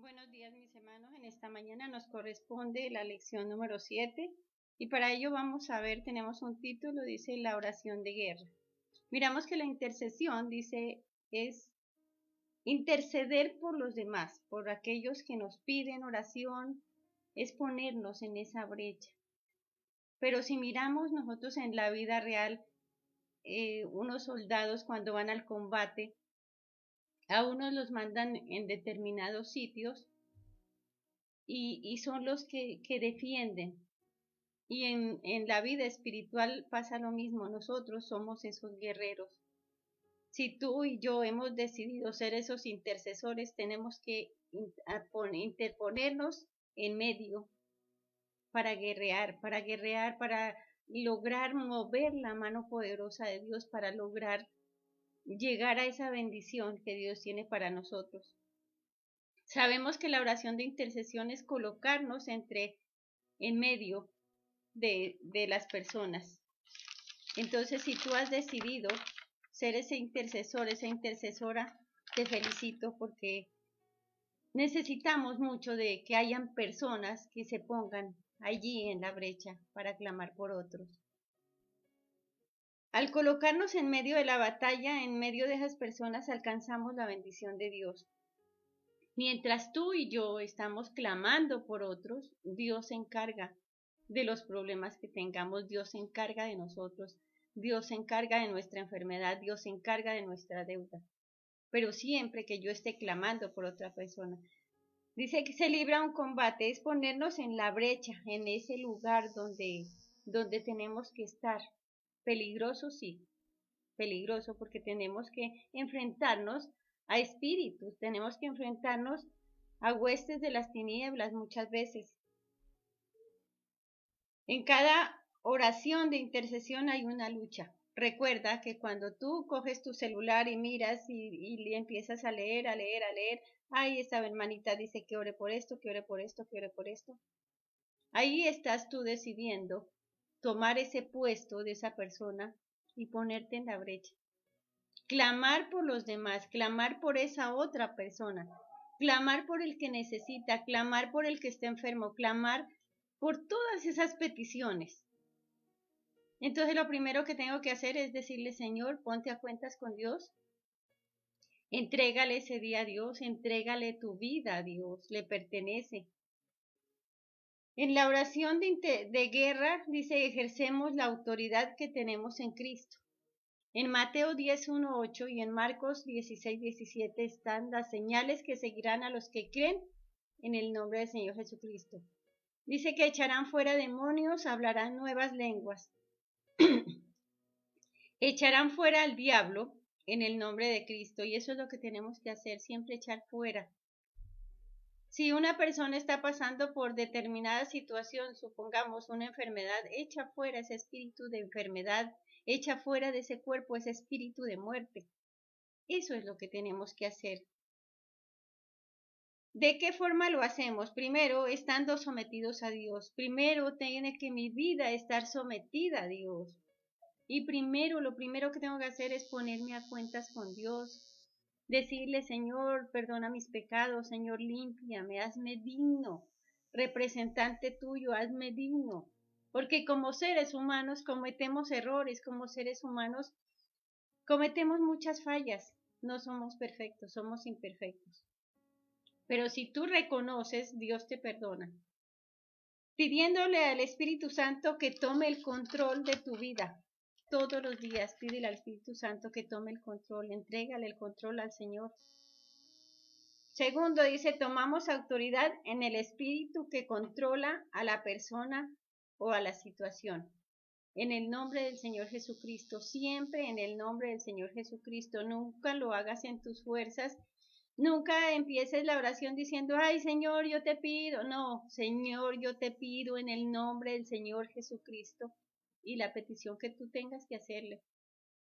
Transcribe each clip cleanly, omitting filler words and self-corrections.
Buenos días, mis hermanos. En esta mañana nos corresponde la lección número 7 y para ello vamos a ver, tenemos un título, dice la oración de guerra. Miramos que la intercesión, dice, es interceder por los demás, por aquellos que nos piden oración, es ponernos en esa brecha. Pero si miramos nosotros en la vida real, unos soldados cuando van al combate, a unos los mandan en determinados sitios y son los que defienden. Y en la vida espiritual pasa lo mismo, nosotros somos esos guerreros. Si tú y yo hemos decidido ser esos intercesores, tenemos que interponernos en medio para guerrear, para lograr mover la mano poderosa de Dios, para lograr llegar a esa bendición que Dios tiene para nosotros. Sabemos que la oración de intercesión es colocarnos en medio de las personas. Entonces, si tú has decidido ser ese intercesor, esa intercesora, te felicito porque necesitamos mucho de que hayan personas que se pongan allí en la brecha para clamar por otros. Al colocarnos en medio de la batalla, en medio de esas personas, alcanzamos la bendición de Dios. Mientras tú y yo estamos clamando por otros, Dios se encarga de los problemas que tengamos, Dios se encarga de nosotros, Dios se encarga de nuestra enfermedad, Dios se encarga de nuestra deuda. Pero siempre que yo esté clamando por otra persona, dice que se libra un combate, es ponernos en la brecha, en ese lugar donde tenemos que estar. Peligroso, sí, peligroso porque tenemos que enfrentarnos a espíritus, tenemos que enfrentarnos a huestes de las tinieblas muchas veces. En cada oración de intercesión hay una lucha. Recuerda que cuando tú coges tu celular y miras y empiezas a leer, ahí esta hermanita dice que ore por esto, que ore por esto, que ore por esto. Ahí estás tú decidiendo tomar ese puesto de esa persona y ponerte en la brecha. Clamar por los demás, clamar por esa otra persona, clamar por el que necesita, clamar por el que está enfermo, clamar por todas esas peticiones. Entonces lo primero que tengo que hacer es decirle, Señor, ponte a cuentas con Dios, entrégale ese día a Dios, entrégale tu vida a Dios, le pertenece. En la oración de guerra dice, ejercemos la autoridad que tenemos en Cristo. En Mateo 10:1-8 y en Marcos 16:17 están las señales que seguirán a los que creen en el nombre del Señor Jesucristo. Dice que echarán fuera demonios, hablarán nuevas lenguas. Echarán fuera al diablo en el nombre de Cristo y eso es lo que tenemos que hacer, siempre echar fuera. Si una persona está pasando por determinada situación, supongamos una enfermedad, echa fuera ese espíritu de enfermedad, echa fuera de ese cuerpo ese espíritu de muerte. Eso es lo que tenemos que hacer. ¿De qué forma lo hacemos? Primero, estando sometidos a Dios. Primero, tiene que mi vida estar sometida a Dios. Y lo primero que tengo que hacer es ponerme a cuentas con Dios. Decirle, Señor, perdona mis pecados, Señor, límpiame, hazme digno. Representante tuyo, hazme digno. Porque como seres humanos cometemos errores, como seres humanos cometemos muchas fallas. No somos perfectos, somos imperfectos. Pero si tú reconoces, Dios te perdona. Pidiéndole al Espíritu Santo que tome el control de tu vida. Todos los días pídele al Espíritu Santo que tome el control, entrégale el control al Señor. Segundo, dice, tomamos autoridad en el Espíritu que controla a la persona o a la situación. En el nombre del Señor Jesucristo, siempre en el nombre del Señor Jesucristo, nunca lo hagas en tus fuerzas. Nunca empieces la oración diciendo, ay Señor, yo te pido. No, Señor, yo te pido en el nombre del Señor Jesucristo y la petición que tú tengas que hacerle.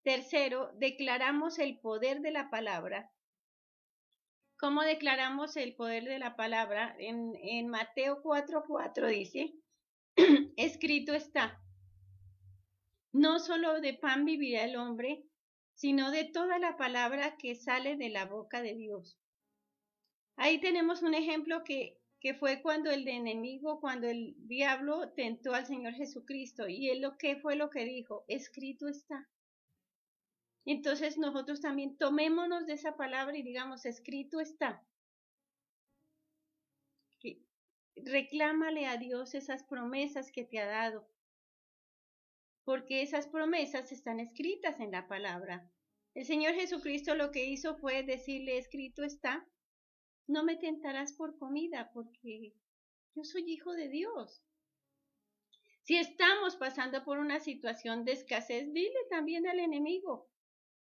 Tercero, declaramos el poder de la palabra. ¿Cómo declaramos el poder de la palabra? En Mateo 4:4 dice, escrito está, no solo de pan vivirá el hombre, sino de toda la palabra que sale de la boca de Dios. Ahí tenemos un ejemplo que fue cuando el enemigo, cuando el diablo tentó al Señor Jesucristo. Y él ¿qué fue lo que dijo? Escrito está. Entonces nosotros también tomémonos de esa palabra y digamos, escrito está. Reclámale a Dios esas promesas que te ha dado, porque esas promesas están escritas en la palabra. El Señor Jesucristo lo que hizo fue decirle, escrito está, no me tentarás por comida, porque yo soy hijo de Dios. Si estamos pasando por una situación de escasez, dile también al enemigo,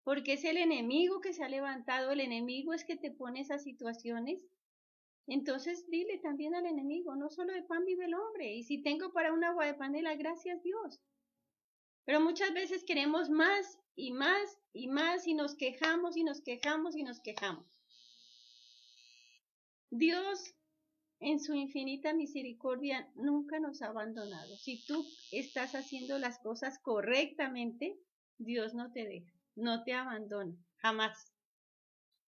porque es el enemigo que se ha levantado, el enemigo es que te pone esas situaciones. Entonces dile también al enemigo, no solo de pan vive el hombre, y si tengo para un agua de panela, gracias Dios. Pero muchas veces queremos más y más y más y nos quejamos y nos quejamos y nos quejamos. Dios en su infinita misericordia nunca nos ha abandonado. Si tú estás haciendo las cosas correctamente, Dios no te deja, no te abandona, jamás.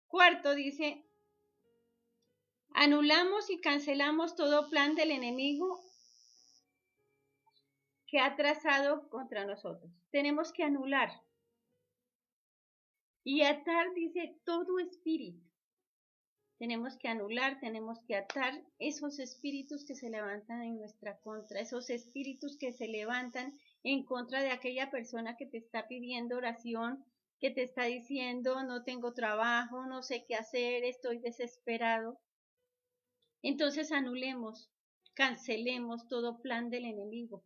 Cuarto dice, anulamos y cancelamos todo plan del enemigo que ha trazado contra nosotros. Tenemos que anular y atar, dice, todo espíritu. Tenemos que anular, tenemos que atar esos espíritus que se levantan en nuestra contra, esos espíritus que se levantan en contra de aquella persona que te está pidiendo oración, que te está diciendo, no tengo trabajo, no sé qué hacer, estoy desesperado. Entonces anulemos, cancelemos todo plan del enemigo.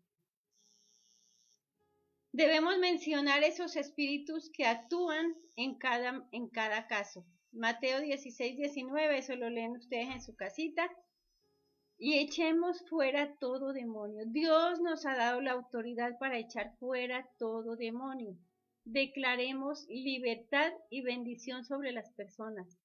Debemos mencionar esos espíritus que actúan en cada caso. Mateo 16, 19, eso lo leen ustedes en su casita. Y echemos fuera todo demonio. Dios nos ha dado la autoridad para echar fuera todo demonio. Declaremos libertad y bendición sobre las personas.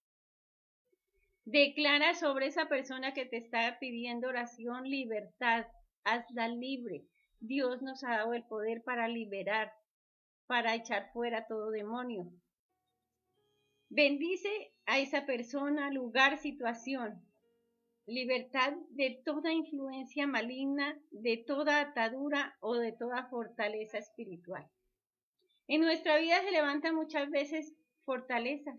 Declara sobre esa persona que te está pidiendo oración libertad. Hazla libre. Dios nos ha dado el poder para liberar, para echar fuera todo demonio. Bendice a esa persona, lugar, situación. Libertad de toda influencia maligna, de toda atadura o de toda fortaleza espiritual. En nuestra vida se levantan muchas veces fortalezas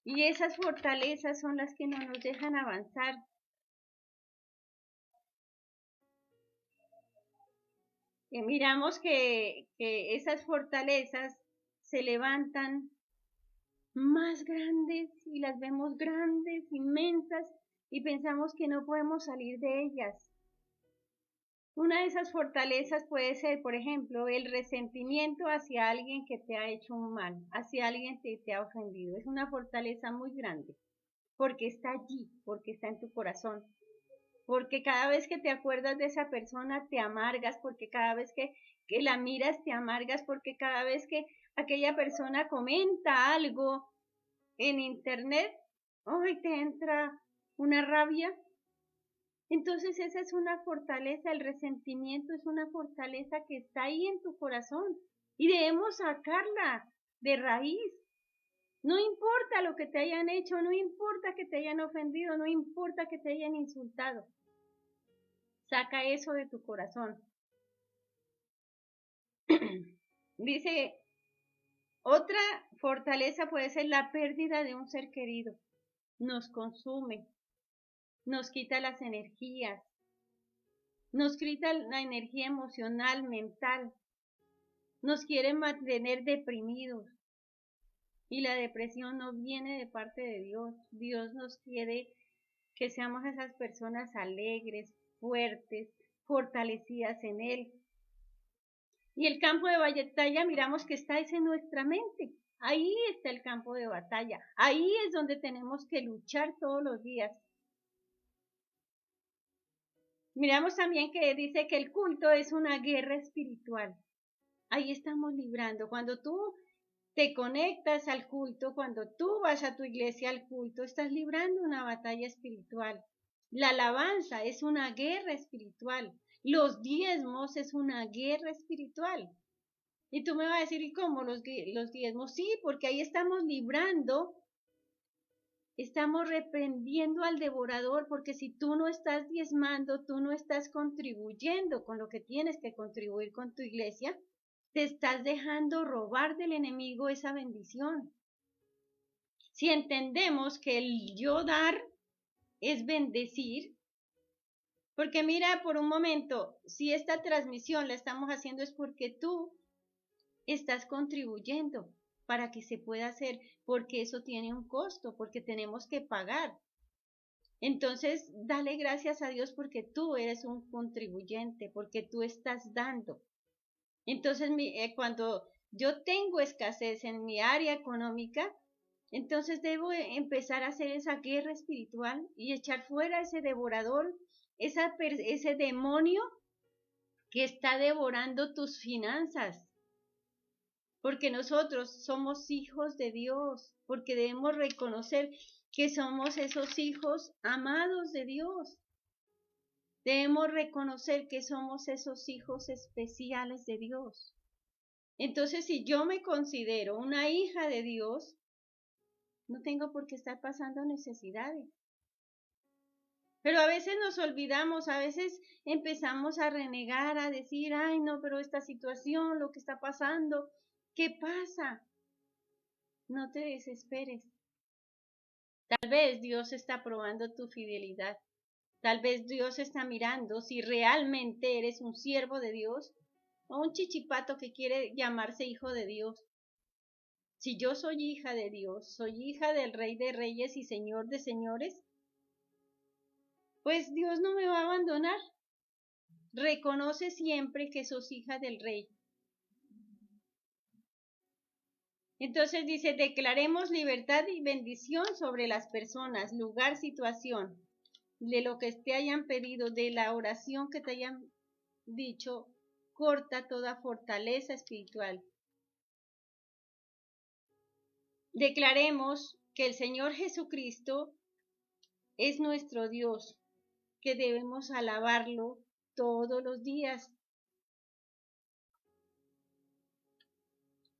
y esas fortalezas son las que no nos dejan avanzar. Miramos que esas fortalezas se levantan más grandes y las vemos grandes, inmensas, y pensamos que no podemos salir de ellas. Una de esas fortalezas puede ser, por ejemplo, el resentimiento hacia alguien que te ha hecho un mal, hacia alguien que te ha ofendido. Es una fortaleza muy grande, porque está allí, porque está en tu corazón. Porque cada vez que te acuerdas de esa persona te amargas, porque cada vez que la miras te amargas, porque cada vez que aquella persona comenta algo en internet, ¡ay!, te entra una rabia. Entonces esa es una fortaleza, el resentimiento es una fortaleza que está ahí en tu corazón y debemos sacarla de raíz. No importa lo que te hayan hecho, no importa que te hayan ofendido, no importa que te hayan insultado. Saca eso de tu corazón. Dice, otra fortaleza puede ser la pérdida de un ser querido. Nos consume, nos quita las energías, nos quita la energía emocional, mental, nos quiere mantener deprimidos. Y la depresión no viene de parte de Dios. Dios nos quiere que seamos esas personas alegres, fuertes, fortalecidas en Él. Y el campo de batalla, miramos que está en nuestra mente. Ahí está el campo de batalla. Ahí es donde tenemos que luchar todos los días. Miramos también que dice que el culto es una guerra espiritual. Ahí estamos librando. Cuando tú te conectas al culto, cuando tú vas a tu iglesia al culto, estás librando una batalla espiritual. La alabanza es una guerra espiritual. Los diezmos es una guerra espiritual. Y tú me vas a decir, ¿y cómo los diezmos? Sí, porque ahí estamos librando Estamos reprendiendo al devorador, porque si tú no estás diezmando, tú no estás contribuyendo con lo que tienes que contribuir con tu iglesia, te estás dejando robar del enemigo esa bendición. Si entendemos que el yo dar es bendecir, porque mira, por un momento, si esta transmisión la estamos haciendo es porque tú estás contribuyendo para que se pueda hacer, porque eso tiene un costo, porque tenemos que pagar. Entonces, dale gracias a Dios porque tú eres un contribuyente, porque tú estás dando. Entonces, cuando yo tengo escasez en mi área económica, entonces debo empezar a hacer esa guerra espiritual y echar fuera ese devorador, ese demonio que está devorando tus finanzas. Porque nosotros somos hijos de Dios, porque debemos reconocer que somos esos hijos amados de Dios. Debemos reconocer que somos esos hijos especiales de Dios. Entonces, si yo me considero una hija de Dios, no tengo por qué estar pasando necesidades. Pero a veces nos olvidamos, a veces empezamos a renegar, a decir, ay no, pero esta situación, lo que está pasando, ¿qué pasa? No te desesperes. Tal vez Dios está probando tu fidelidad. Tal vez Dios está mirando si realmente eres un siervo de Dios o un chichipato que quiere llamarse hijo de Dios. Si yo soy hija de Dios, soy hija del Rey de Reyes y Señor de Señores, pues Dios no me va a abandonar. Reconoce siempre que sos hija del Rey. Entonces dice, declaremos libertad y bendición sobre las personas, lugar, situación, de lo que te hayan pedido, de la oración que te hayan dicho, corta toda fortaleza espiritual. Declaremos que el Señor Jesucristo es nuestro Dios, que debemos alabarlo todos los días.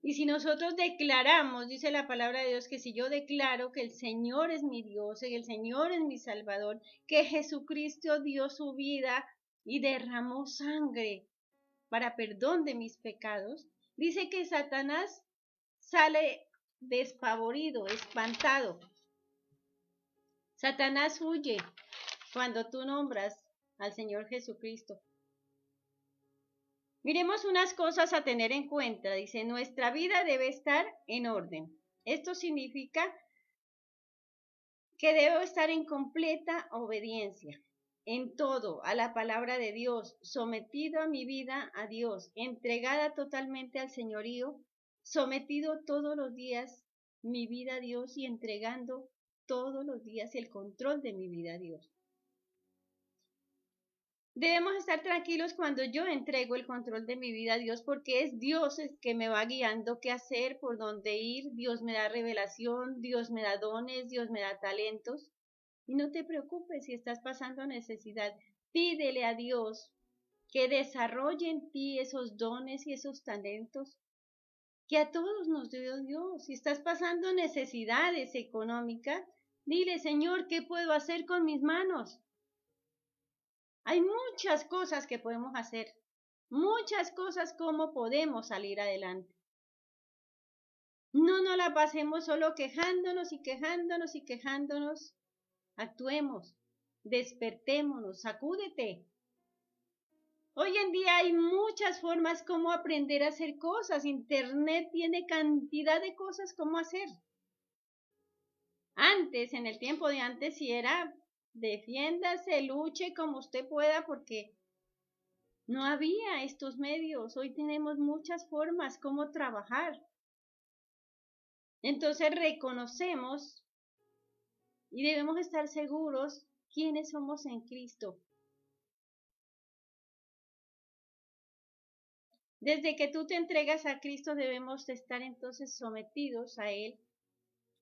Y si nosotros declaramos, dice la palabra de Dios, que si yo declaro que el Señor es mi Dios, que el Señor es mi Salvador, que Jesucristo dio su vida y derramó sangre para perdón de mis pecados, dice que Satanás sale despavorido, espantado. Satanás huye cuando tú nombras al Señor Jesucristo. Miremos unas cosas a tener en cuenta. Dice, nuestra vida debe estar en orden. Esto significa que debo estar en completa obediencia, en todo, a la palabra de Dios, sometido a mi vida a Dios, entregada totalmente al señorío, sometido todos los días mi vida a Dios y entregando todos los días el control de mi vida a Dios. Debemos estar tranquilos cuando yo entrego el control de mi vida a Dios, porque es Dios el que me va guiando qué hacer, por dónde ir. Dios me da revelación, Dios me da dones, Dios me da talentos. Y no te preocupes si estás pasando necesidad. Pídele a Dios que desarrolle en ti esos dones y esos talentos que a todos nos dio Dios. Si estás pasando necesidades económicas, dile, Señor, ¿qué puedo hacer con mis manos? Hay muchas cosas que podemos hacer, muchas cosas como podemos salir adelante. No nos la pasemos solo quejándonos y quejándonos y quejándonos. Actuemos, despertémonos, sacúdete. Hoy en día hay muchas formas como aprender a hacer cosas. Internet tiene cantidad de cosas como hacer. Antes, en el tiempo de antes, si era defiéndase, luche como usted pueda porque no había estos medios. Hoy tenemos muchas formas como trabajar. Entonces reconocemos y debemos estar seguros quiénes somos en Cristo. Desde que tú te entregas a Cristo debemos estar entonces sometidos a Él,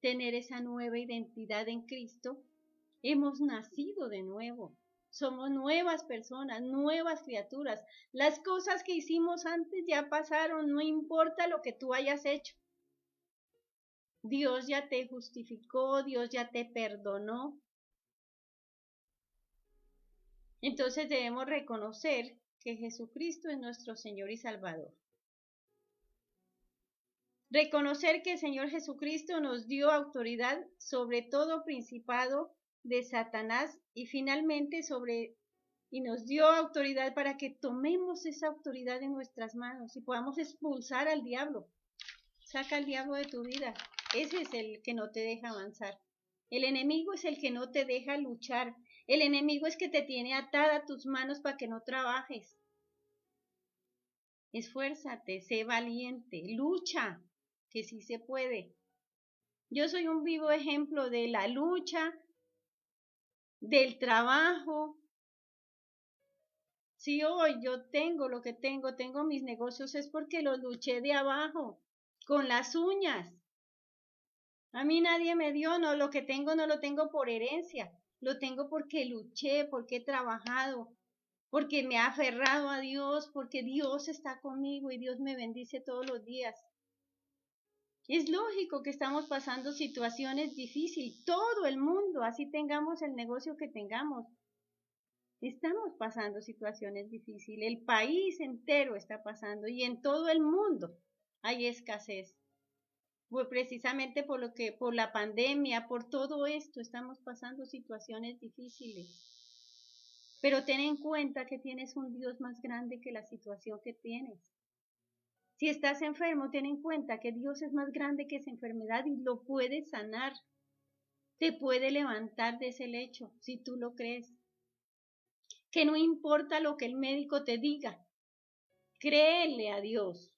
tener esa nueva identidad en Cristo. Hemos nacido de nuevo. Somos nuevas personas, nuevas criaturas. Las cosas que hicimos antes ya pasaron, no importa lo que tú hayas hecho. Dios ya te justificó, Dios ya te perdonó. Entonces debemos reconocer que Jesucristo es nuestro Señor y Salvador. Reconocer que el Señor Jesucristo nos dio autoridad sobre todo principado de Satanás y finalmente y nos dio autoridad para que tomemos esa autoridad en nuestras manos y podamos expulsar al diablo. Saca al diablo de tu vida. Ese es el que no te deja avanzar. El enemigo es el que no te deja luchar. El enemigo es que te tiene atada tus manos para que no trabajes. Esfuérzate, sé valiente, lucha, que sí se puede. Yo soy un vivo ejemplo de la lucha, del trabajo. Si hoy yo tengo lo que tengo mis negocios, es porque los luché de abajo, con las uñas. A mí nadie me dio, no, lo que tengo no lo tengo por herencia, lo tengo porque luché, porque he trabajado, porque me he aferrado a Dios, porque Dios está conmigo y Dios me bendice todos los días. Es lógico que estamos pasando situaciones difíciles, todo el mundo, así tengamos el negocio que tengamos. Estamos pasando situaciones difíciles, el país entero está pasando y en todo el mundo hay escasez. Pues precisamente por la pandemia, por todo esto, estamos pasando situaciones difíciles. Pero ten en cuenta que tienes un Dios más grande que la situación que tienes. Si estás enfermo, ten en cuenta que Dios es más grande que esa enfermedad y lo puede sanar. Te puede levantar de ese lecho, si tú lo crees. Que no importa lo que el médico te diga, créele a Dios.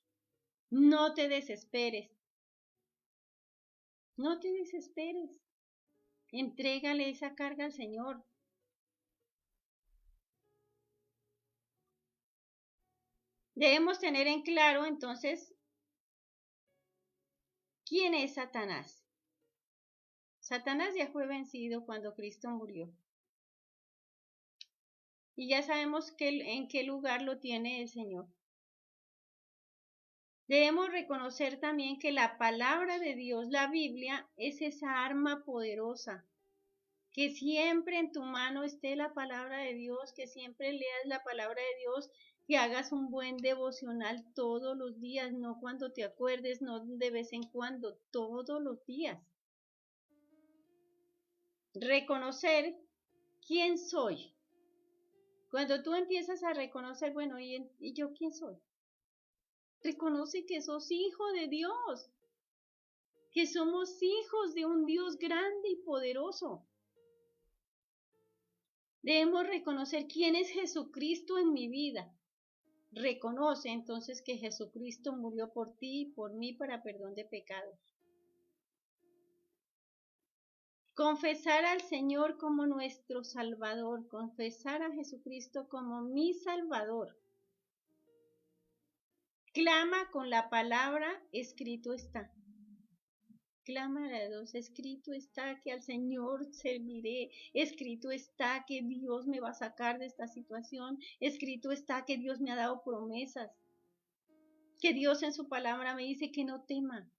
No te desesperes. No te desesperes. Entrégale esa carga al Señor. Debemos tener en claro entonces quién es Satanás. Satanás ya fue vencido cuando Cristo murió. Y ya sabemos en qué lugar lo tiene el Señor. Debemos reconocer también que la palabra de Dios, la Biblia, es esa arma poderosa. Que siempre en tu mano esté la palabra de Dios, que siempre leas la palabra de Dios, que hagas un buen devocional todos los días, no cuando te acuerdes, no de vez en cuando, todos los días. Reconocer quién soy. Cuando tú empiezas a reconocer, bueno, ¿y yo quién soy? Reconoce que sos hijo de Dios, que somos hijos de un Dios grande y poderoso. Debemos reconocer quién es Jesucristo en mi vida. Reconoce entonces que Jesucristo murió por ti y por mí para perdón de pecados. Confesar al Señor como nuestro Salvador, confesar a Jesucristo como mi Salvador. Clama con la palabra, escrito está. Clama a Dios, escrito está que al Señor serviré, escrito está que Dios me va a sacar de esta situación, escrito está que Dios me ha dado promesas, que Dios en su palabra me dice que no tema,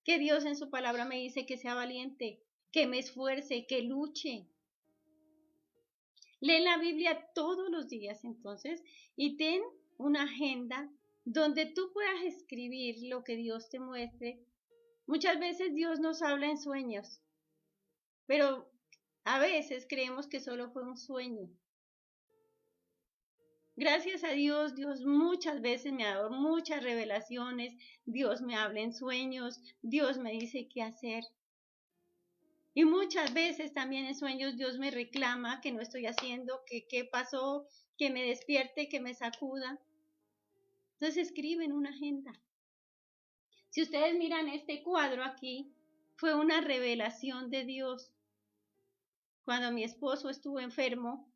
que Dios en su palabra me dice que sea valiente, que me esfuerce, que luche. Lee la Biblia todos los días entonces y ten una agenda donde tú puedas escribir lo que Dios te muestre. Muchas veces Dios nos habla en sueños, pero a veces creemos que solo fue un sueño. Gracias a Dios, Dios muchas veces me ha dado muchas revelaciones, Dios me habla en sueños, Dios me dice qué hacer. Y muchas veces también en sueños Dios me reclama que no estoy haciendo, que qué pasó, que me despierte, que me sacuda. Entonces escribe en una agenda. Si ustedes miran este cuadro aquí, fue una revelación de Dios. Cuando mi esposo estuvo enfermo,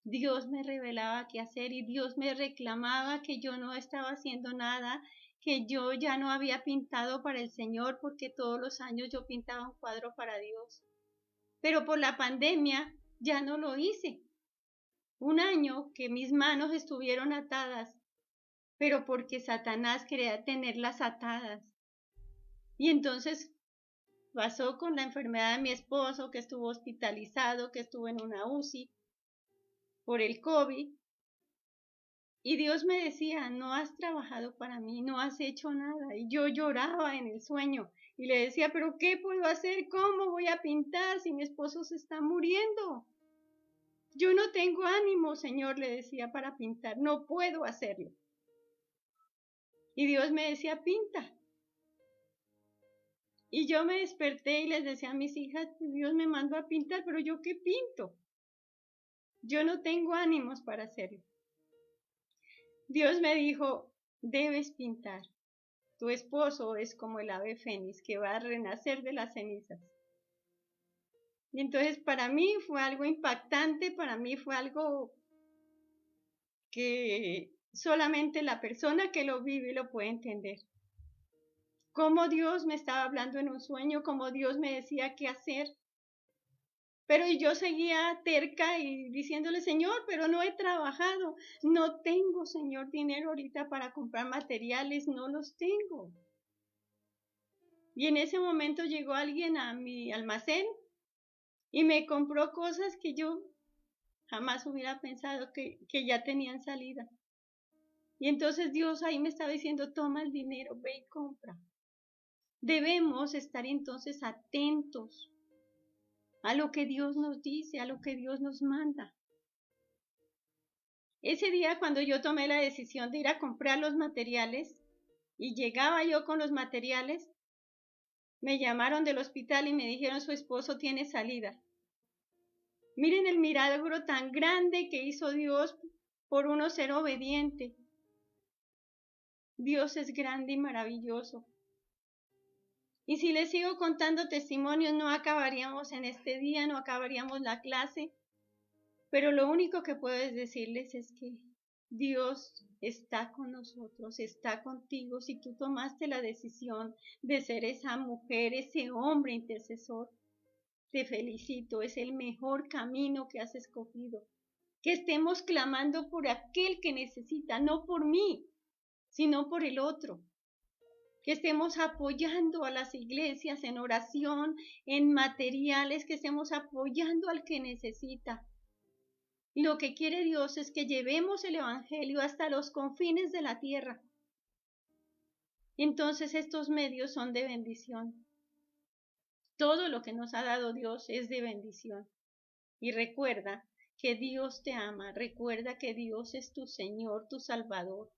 Dios me revelaba qué hacer y Dios me reclamaba que yo no estaba haciendo nada, que yo ya no había pintado para el Señor porque todos los años yo pintaba un cuadro para Dios. Pero por la pandemia ya no lo hice. Un año que mis manos estuvieron atadas, pero porque Satanás quería tenerlas atadas. Y entonces pasó con la enfermedad de mi esposo, que estuvo hospitalizado, que estuvo en una UCI por el COVID. Y Dios me decía, no has trabajado para mí, no has hecho nada. Y yo lloraba en el sueño y le decía, pero ¿qué puedo hacer? ¿Cómo voy a pintar si mi esposo se está muriendo? Yo no tengo ánimo, Señor, le decía, para pintar, no puedo hacerlo. Y Dios me decía, pinta. Y yo me desperté y les decía a mis hijas, Dios me mandó a pintar, pero ¿yo qué pinto? Yo no tengo ánimos para hacerlo. Dios me dijo, debes pintar. Tu esposo es como el ave fénix que va a renacer de las cenizas. Y entonces para mí fue algo impactante, para mí fue algo que solamente la persona que lo vive lo puede entender. Cómo Dios me estaba hablando en un sueño, cómo Dios me decía qué hacer. Pero yo seguía terca y diciéndole, Señor, pero no he trabajado, no tengo, Señor, dinero ahorita para comprar materiales, no los tengo. Y en ese momento llegó alguien a mi almacén y me compró cosas que yo jamás hubiera pensado que ya tenían salida. Y entonces Dios ahí me estaba diciendo, toma el dinero, ve y compra. Debemos estar entonces atentos a lo que Dios nos dice, a lo que Dios nos manda. Ese día cuando yo tomé la decisión de ir a comprar los materiales y llegaba yo con los materiales, me llamaron del hospital y me dijeron su esposo tiene salida. Miren el milagro tan grande que hizo Dios por uno ser obediente. Dios es grande y maravilloso. Y si les sigo contando testimonios, no acabaríamos en este día, no acabaríamos la clase. Pero lo único que puedo decirles es que Dios está con nosotros, está contigo. Si tú tomaste la decisión de ser esa mujer, ese hombre intercesor, te felicito, es el mejor camino que has escogido. Que estemos clamando por aquel que necesita, no por mí, sino por el otro. Que estemos apoyando a las iglesias en oración, en materiales, que estemos apoyando al que necesita. Lo que quiere Dios es que llevemos el Evangelio hasta los confines de la tierra. Entonces estos medios son de bendición. Todo lo que nos ha dado Dios es de bendición. Y recuerda que Dios te ama, recuerda que Dios es tu Señor, tu Salvador.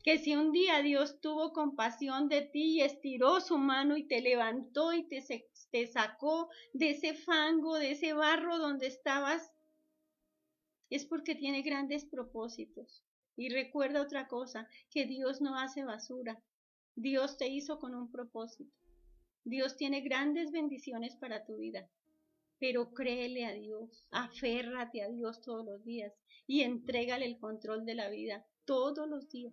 Que si un día Dios tuvo compasión de ti y estiró su mano y te levantó y te sacó de ese fango, de ese barro donde estabas, es porque tiene grandes propósitos. Y recuerda otra cosa, que Dios no hace basura. Dios te hizo con un propósito. Dios tiene grandes bendiciones para tu vida. Pero créele a Dios, aférrate a Dios todos los días y entrégale el control de la vida todos los días.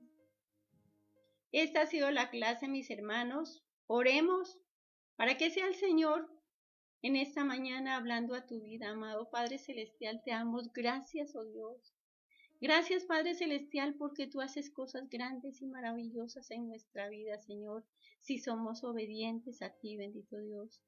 Esta ha sido la clase, mis hermanos. Oremos para que sea el Señor en esta mañana hablando a tu vida. Amado Padre Celestial, te damos gracias, oh Dios. Gracias, Padre Celestial, porque tú haces cosas grandes y maravillosas en nuestra vida, Señor, si somos obedientes a ti, bendito Dios.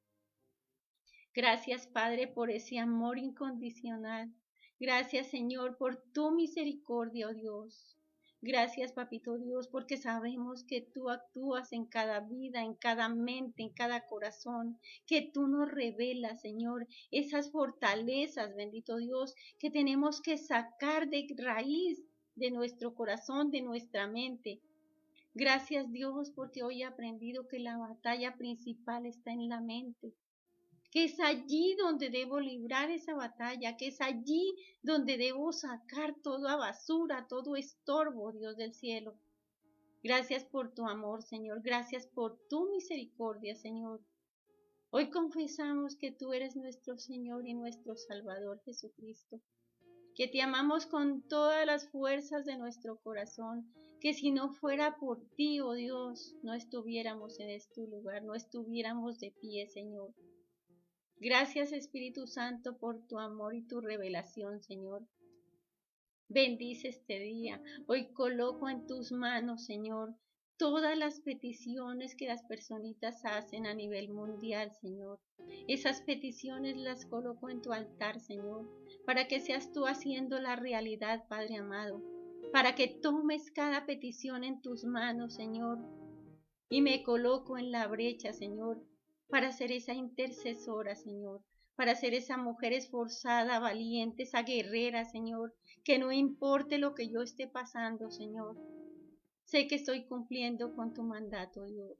Gracias, Padre, por ese amor incondicional. Gracias, Señor, por tu misericordia, oh Dios. Gracias, Papito Dios, porque sabemos que tú actúas en cada vida, en cada mente, en cada corazón, que tú nos revelas, Señor, esas fortalezas, bendito Dios, que tenemos que sacar de raíz de nuestro corazón, de nuestra mente. Gracias, Dios, porque hoy he aprendido que la batalla principal está en la mente, que es allí donde debo librar esa batalla, que es allí donde debo sacar toda basura, todo estorbo, Dios del cielo. Gracias por tu amor, Señor, gracias por tu misericordia, Señor. Hoy confesamos que tú eres nuestro Señor y nuestro Salvador, Jesucristo, que te amamos con todas las fuerzas de nuestro corazón, que si no fuera por ti, oh Dios, no estuviéramos en este lugar, no estuviéramos de pie, Señor. Gracias, Espíritu Santo, por tu amor y tu revelación, Señor. Bendice este día. Hoy coloco en tus manos, Señor, todas las peticiones que las personitas hacen a nivel mundial, Señor. Esas peticiones las coloco en tu altar, Señor, para que seas tú haciendo la realidad, Padre amado, para que tomes cada petición en tus manos, Señor, y me coloco en la brecha, Señor, para ser esa intercesora, Señor, para ser esa mujer esforzada, valiente, esa guerrera, Señor, que no importe lo que yo esté pasando, Señor, sé que estoy cumpliendo con tu mandato, Dios.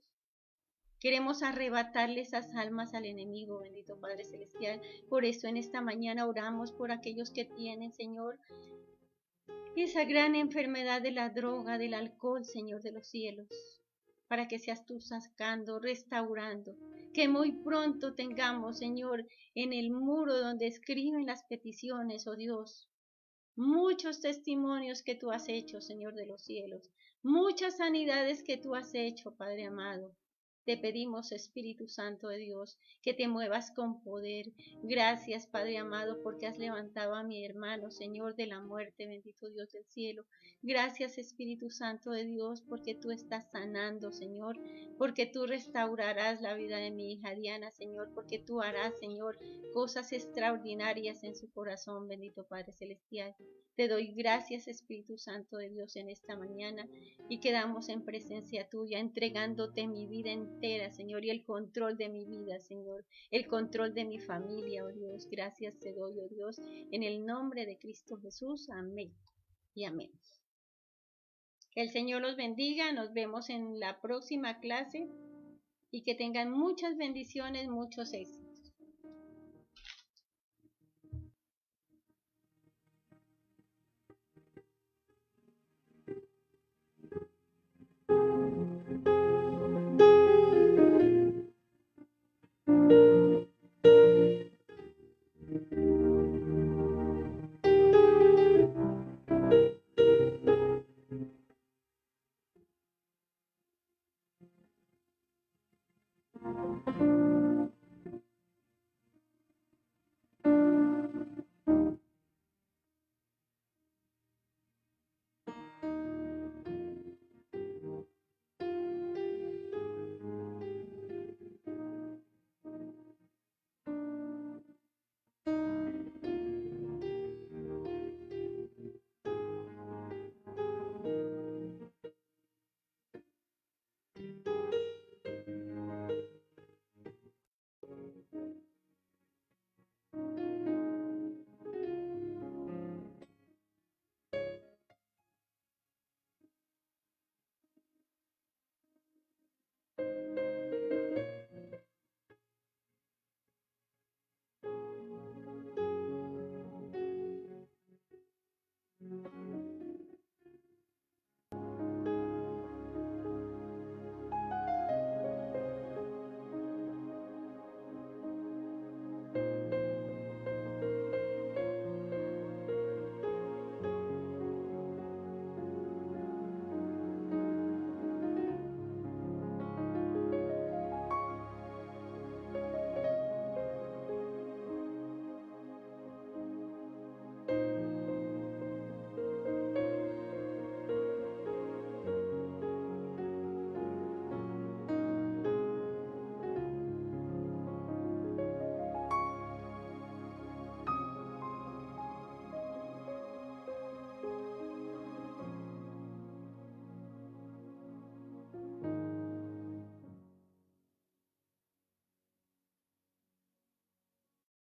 Queremos arrebatarle esas almas al enemigo, bendito Padre Celestial. Por eso en esta mañana oramos por aquellos que tienen, Señor, esa gran enfermedad de la droga, del alcohol, Señor de los cielos, para que seas tú sacando, restaurando, que muy pronto tengamos, Señor, en el muro donde escriben las peticiones, oh Dios, muchos testimonios que tú has hecho, Señor de los cielos, muchas sanidades que tú has hecho, Padre amado. Te pedimos, Espíritu Santo de Dios, que te muevas con poder. Gracias, Padre amado, porque has levantado a mi hermano, Señor, de la muerte, bendito Dios del cielo. Gracias, Espíritu Santo de Dios, porque tú estás sanando, Señor, porque tú restaurarás la vida de mi hija Diana, Señor, porque tú harás, Señor, cosas extraordinarias en su corazón, bendito Padre Celestial. Te doy gracias, Espíritu Santo de Dios, en esta mañana y quedamos en presencia tuya, entregándote mi vida entera, Señor, y el control de mi vida, Señor, el control de mi familia, oh Dios. Gracias te doy, oh Dios, en el nombre de Cristo Jesús. Amén y amén. Que el Señor los bendiga. Nos vemos en la próxima clase y que tengan muchas bendiciones, muchos éxitos.